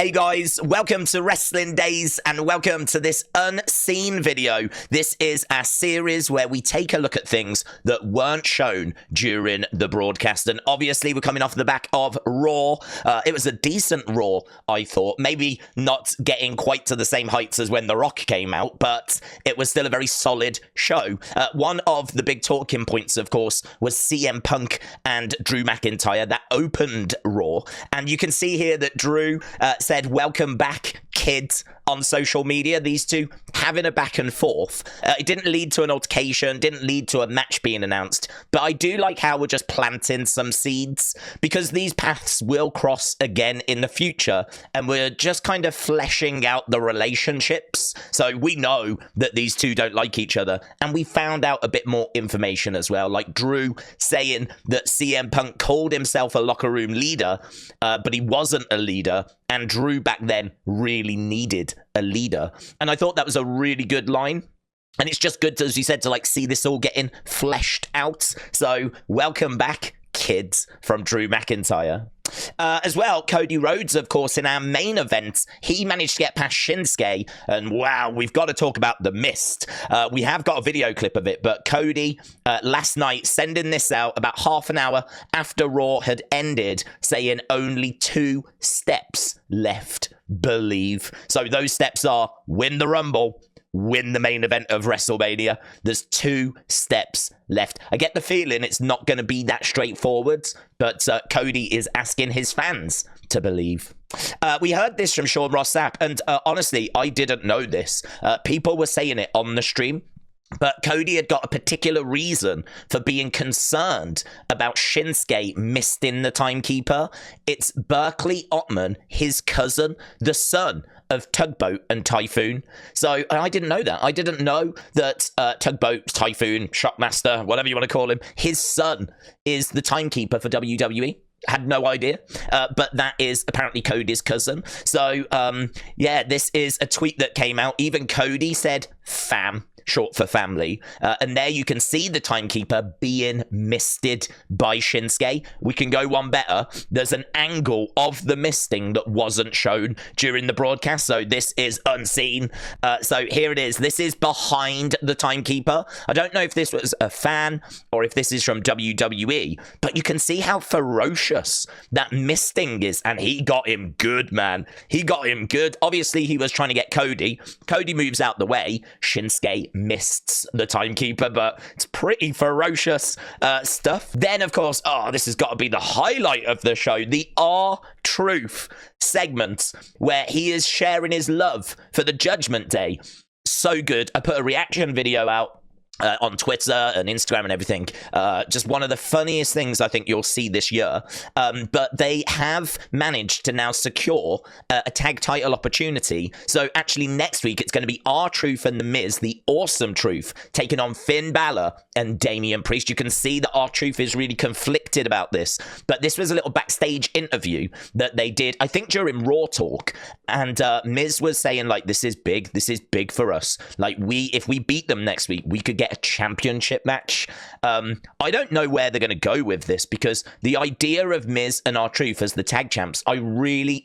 Hey guys, welcome to Wrestling Daze and welcome to this unseen video. This is a series where we take a look at things that weren't shown during the broadcast. And obviously we're coming off the back of Raw. It was a decent Raw, I thought. Maybe not getting quite to the same heights as when The Rock came out, but it was still a very solid show. One of the big talking points, of course, was CM Punk and Drew McIntyre. That opened Raw. And you can see here that Drew said, "Welcome back, kids," on social media. These two having a back and forth. It didn't lead to an altercation, didn't lead to a match being announced, but I do like how we're just planting some seeds, because these paths will cross again in the future, and we're just kind of fleshing out the relationships. So we know that these two don't like each other, and we found out a bit more information as well, like Drew saying that CM Punk called himself a locker room leader, but he wasn't a leader, and Drew back then really needed a leader. And I thought that was a really good line. And it's just good, to, as you said, to like see this all getting fleshed out. So welcome back, kids, from Drew McIntyre. As well, Cody Rhodes, of course, in our main event, he managed to get past Shinsuke, and wow, we've got to talk about the mist. We have got a video clip of it, but Cody, last night, sending this out about half an hour after Raw had ended, saying only 2 steps left, believe. So those steps are win the Rumble, win the main event of WrestleMania. There's 2 steps left. I get the feeling it's not going to be that straightforward, but Cody is asking his fans to believe. We heard this from Sean Ross Sapp, and honestly, I didn't know this. People were saying it on the stream, but Cody had got a particular reason for being concerned about Shinsuke misting the Timekeeper. It's Berkeley Ottman, his cousin, the son of Tugboat and Typhoon. So I didn't know that. I didn't know that Tugboat, Typhoon, Shockmaster, whatever you want to call him, his son is the Timekeeper for WWE. Had no idea, but that is apparently Cody's cousin. So, yeah, this is a tweet that came out. Even Cody said, "Fam," short for family. And there you can see the Timekeeper being misted by Shinsuke. We can go one better. There's an angle of the misting that wasn't shown during the broadcast, so this is unseen. So here it is. This is behind the Timekeeper. I don't know if this was a fan or if this is from WWE, but you can see how ferocious that misting is, and he got him good, man. He got him good. Obviously, he was trying to get Cody. Cody moves out the way. Shinsuke mists the Timekeeper, but it's pretty ferocious stuff. Then, of course, this has got to be the highlight of the show, the R Truth segment, where he is sharing his love for the Judgment Day. So good. I put a reaction video out on Twitter and Instagram and everything. Just one of the funniest things I think you'll see this year. But they have managed to now secure a tag title opportunity. So actually next week it's going to be R Truth and The Miz, the Awesome Truth, taking on Finn Balor and Damian Priest. You can see that R Truth is really conflicted about this. But this was a little backstage interview that they did, I think, during Raw Talk. And Miz was saying, like, this is big for us. Like, if we beat them next week, we could get a championship match. I don't know where they're going to go with this, because the idea of Miz and R Truth as the tag champs, I really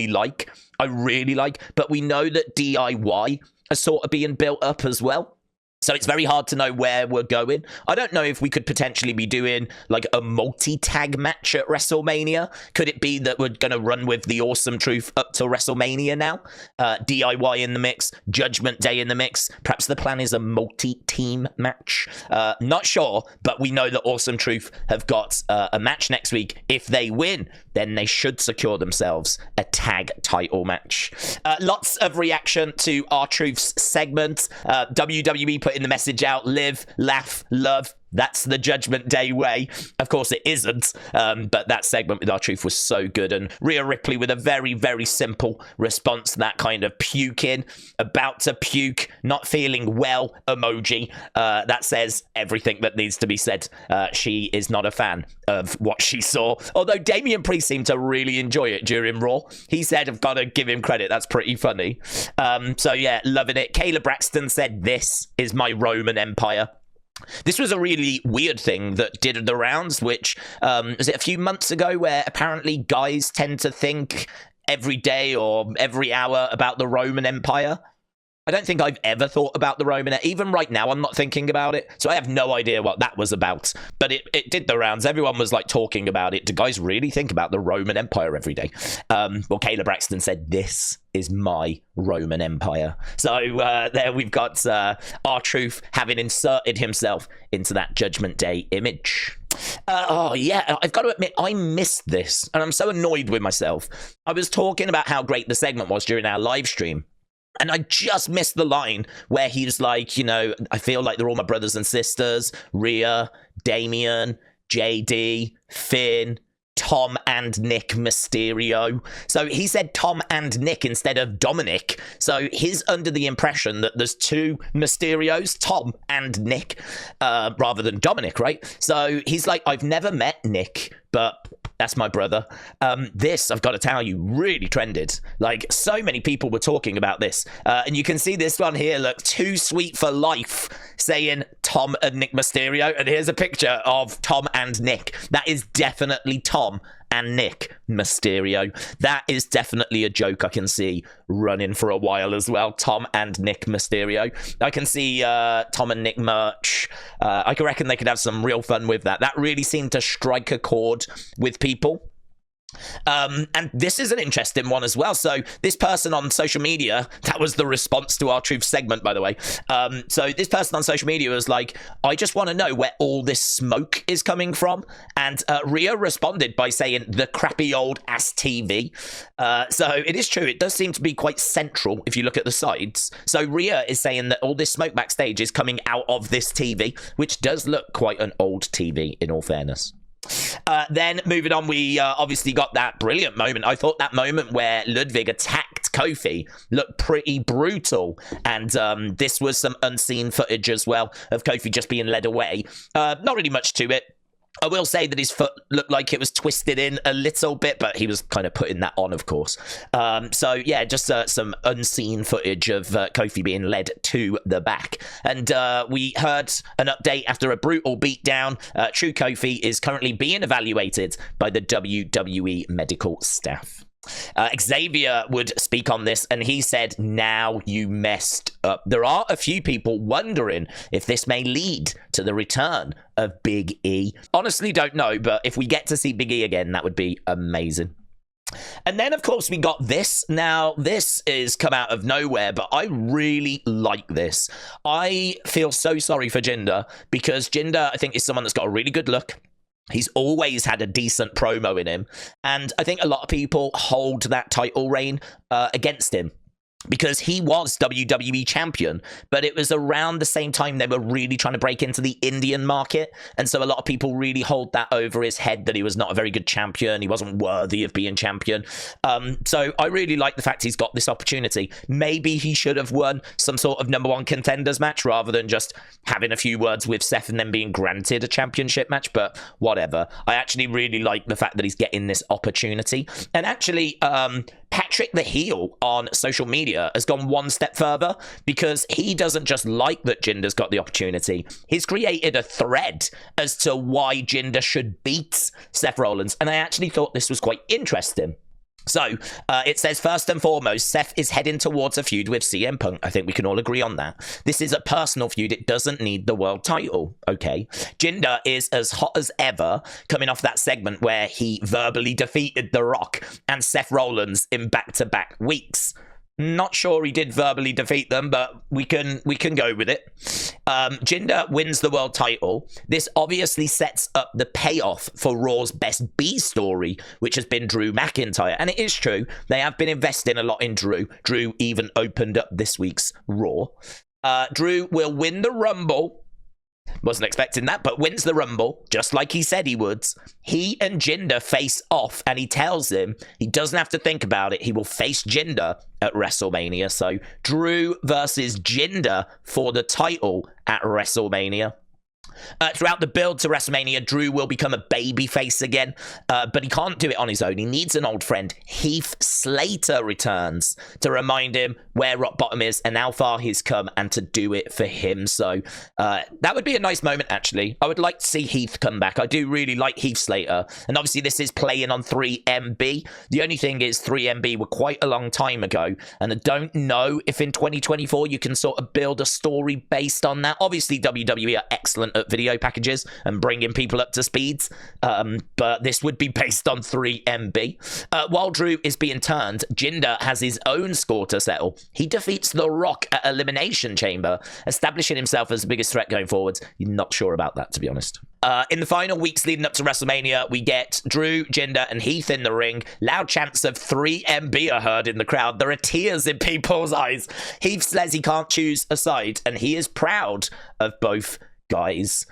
like. But we know that DIY are sort of being built up as well. So it's very hard to know where we're going. I don't know if we could potentially be doing like a multi-tag match at WrestleMania. Could it be that we're going to run with the Awesome Truth up to WrestleMania now? DIY in the mix, Judgment Day in the mix. Perhaps the plan is a multi-team match. Not sure, but we know that Awesome Truth have got a match next week. If they win, then they should secure themselves a tag title match. Lots of reaction to R Truth's segment. WWE put in the message out, live, laugh, love. That's the Judgment Day way. Of course, it isn't, but that segment with R Truth was so good. And Rhea Ripley with a very, very simple response to that kind of puking, about to puke, not feeling well emoji. That says everything that needs to be said. She is not a fan of what she saw. Although Damian Priest seemed to really enjoy it during Raw. He said, I've got to give him credit. That's pretty funny. So yeah, loving it. Kayla Braxton said, "This is my Roman Empire." This was a really weird thing that did the rounds, which was it a few months ago, where apparently guys tend to think every day or every hour about the Roman Empire. I don't think I've ever thought about the Roman. Even right now, I'm not thinking about it. So I have no idea what that was about. But it did the rounds. Everyone was like talking about it. Do guys really think about the Roman Empire every day? Well, Kayla Braxton said, "This is my Roman Empire." So there we've got R Truth having inserted himself into that Judgment Day image. Oh, yeah, I've got to admit, I missed this. And I'm so annoyed with myself. I was talking about how great the segment was during our live stream. And I just missed the line where he was like, you know, I feel like they're all my brothers and sisters. Rhea, Damian, JD, Finn, Tom and Nick Mysterio. So he said Tom and Nick instead of Dominic. So he's under the impression that there's two Mysterios, Tom and Nick, rather than Dominic, right? So he's like, I've never met Nick, but that's my brother. This, I've got to tell you, really trended. Like, so many people were talking about this. And you can see this one here, look, Too Sweet for Life, saying Tom and Nick Mysterio. And here's a picture of Tom and Nick. That is definitely Tom and Nick Mysterio. That is definitely a joke I can see running for a while as well. Tom and Nick Mysterio. I can see Tom and Nick merch. I can reckon they could have some real fun with that. That really seemed to strike a chord with people. And this is an interesting one as well. So this person on social media, that was the response to our Truth segment, by the way. So this person on social media was like, I just want to know where all this smoke is coming from. And Rhea responded by saying the crappy old ass TV. So it is true. It does seem to be quite central if you look at the sides. So Rhea is saying that all this smoke backstage is coming out of this TV, which does look quite an old TV in all fairness. Then moving on, we obviously got that brilliant moment. I thought that moment where Ludwig attacked Kofi looked pretty brutal, and this was some unseen footage as well of Kofi just being led away. Not really much to it. I will say that his foot looked like it was twisted in a little bit, but he was kind of putting that on, of course. So, yeah, just some unseen footage of Kofi being led to the back. And we heard an update after a brutal beatdown. True Kofi is currently being evaluated by the WWE medical staff. Xavier would speak on this, and he said, now you messed up. There are a few people wondering if this may lead to the return of Big E. Honestly, don't know, but if we get to see Big E again, that would be amazing. And then, of course, we got this. Now, this is come out of nowhere, but I really like this. I feel so sorry for Jinder, because Jinder, I think, is someone that's got a really good look. He's always had a decent promo in him. And I think a lot of people hold that title reign against him, because he was WWE champion, but it was around the same time they were really trying to break into the Indian market. And so a lot of people really hold that over his head, that he was not a very good champion. He wasn't worthy of being champion. So I really like the fact he's got this opportunity. Maybe he should have won some sort of number one contenders match rather than just having a few words with Seth and then being granted a championship match, but whatever. I actually really like the fact that he's getting this opportunity. And actually, Patrick the Heel on social media has gone one step further, because he doesn't just like that Jinder's got the opportunity. He's created a thread as to why Jinder should beat Seth Rollins, and I actually thought this was quite interesting. So, it says, first and foremost, Seth is heading towards a feud with CM Punk. I think we can all agree on that. This is a personal feud. It doesn't need the world title, okay? Jinder is as hot as ever, coming off that segment where he verbally defeated The Rock and Seth Rollins in back-to-back weeks. Not sure he did verbally defeat them, but we can go with it. Jinder wins the world title. This obviously sets up the payoff for Raw's Best B story, which has been Drew McIntyre. And it is true, they have been investing a lot in Drew. Drew even opened up this week's Raw. Drew will win the Rumble. Wasn't expecting that, but wins the Rumble, just like he said he would. He and Jinder face off, and he tells him he doesn't have to think about it. He will face Jinder at WrestleMania. So, Drew versus Jinder for the title at WrestleMania. Throughout the build to WrestleMania, Drew will become a babyface again, but he can't do it on his own. He needs an old friend. Heath Slater returns to remind him where rock bottom is and how far he's come, and to do it for him. So that would be a nice moment, actually. I would like to see Heath come back. I do really like Heath Slater, and obviously this is playing on 3MB. The only thing is 3MB were quite a long time ago, and I don't know if in 2024 you can sort of build a story based on that. Obviously WWE are excellent at video packages and bringing people up to speeds, but this would be based on 3MB. While Drew is being turned, Jinder has his own score to settle. He defeats The Rock at Elimination Chamber, establishing himself as the biggest threat going forwards. You're not sure about that, to be honest. In the final weeks leading up to WrestleMania, we get Drew, Jinder, and Heath in the ring. Loud chants of 3MB are heard in the crowd. There are tears in people's eyes. Heath says he can't choose a side, and he is proud of both guys.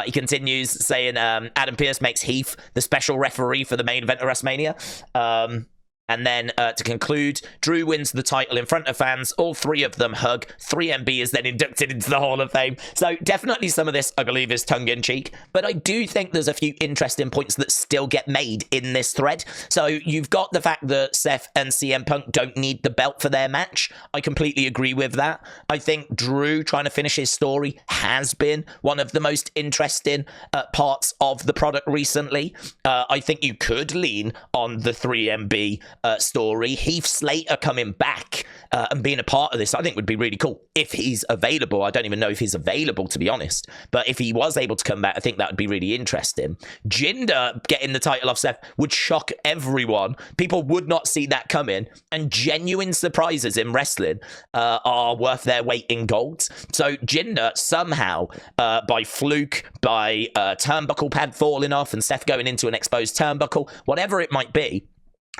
He continues saying Adam Pearce makes Heath the special referee for the main event of WrestleMania. And then to conclude, Drew wins the title in front of fans. All three of them hug. 3MB is then inducted into the Hall of Fame. So definitely some of this, I believe, is tongue-in-cheek. But I do think there's a few interesting points that still get made in this thread. So you've got the fact that Seth and CM Punk don't need the belt for their match. I completely agree with that. I think Drew trying to finish his story has been one of the most interesting parts of the product recently. I think you could lean on the 3MB story. Heath Slater coming back and being a part of this, I think would be really cool if he's available. I don't even know if he's available, to be honest, but if he was able to come back, I think that would be really interesting. Jinder getting the title off Seth would shock everyone. People would not see that coming, and genuine surprises in wrestling are worth their weight in gold. So Jinder somehow, by fluke, by turnbuckle pad falling off and Seth going into an exposed turnbuckle, whatever it might be,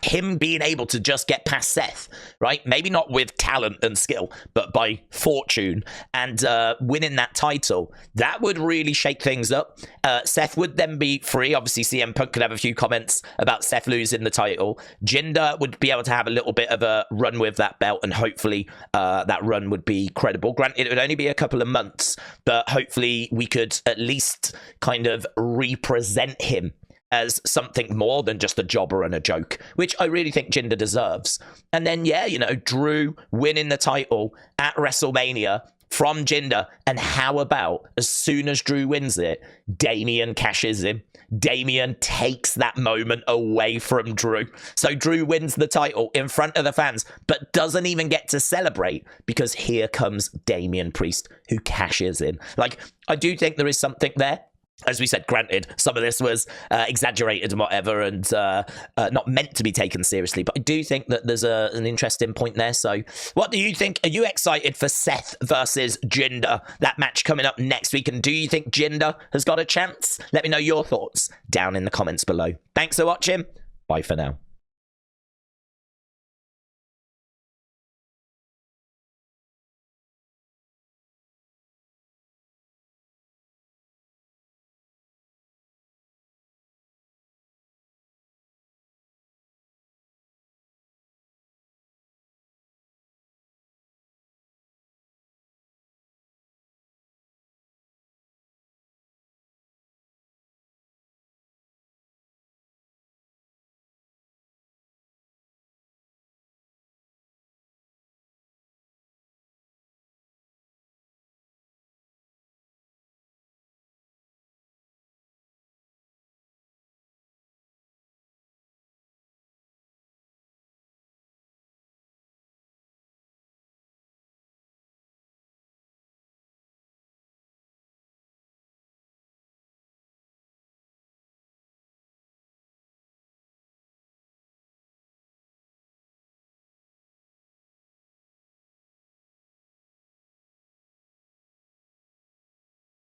him being able to just get past Seth, right? Maybe not with talent and skill, but by fortune, and winning that title, that would really shake things up. Seth would then be free. Obviously, CM Punk could have a few comments about Seth losing the title. Jinder would be able to have a little bit of a run with that belt, and hopefully that run would be credible. Granted, it would only be a couple of months, but hopefully we could at least kind of represent him as something more than just a jobber and a joke, which I really think Jinder deserves. And then, yeah, you know, Drew winning the title at WrestleMania from Jinder. And how about, as soon as Drew wins it, Damian cashes in. Damian takes that moment away from Drew. So Drew wins the title in front of the fans, but doesn't even get to celebrate because here comes Damian Priest, who cashes in. Like, I do think there is something there. As we said, granted, some of this was exaggerated and whatever, and not meant to be taken seriously. But I do think that there's an interesting point there. So what do you think? Are you excited for Seth versus Jinder? That match coming up next week. And do you think Jinder has got a chance? Let me know your thoughts down in the comments below. Thanks for watching. Bye for now.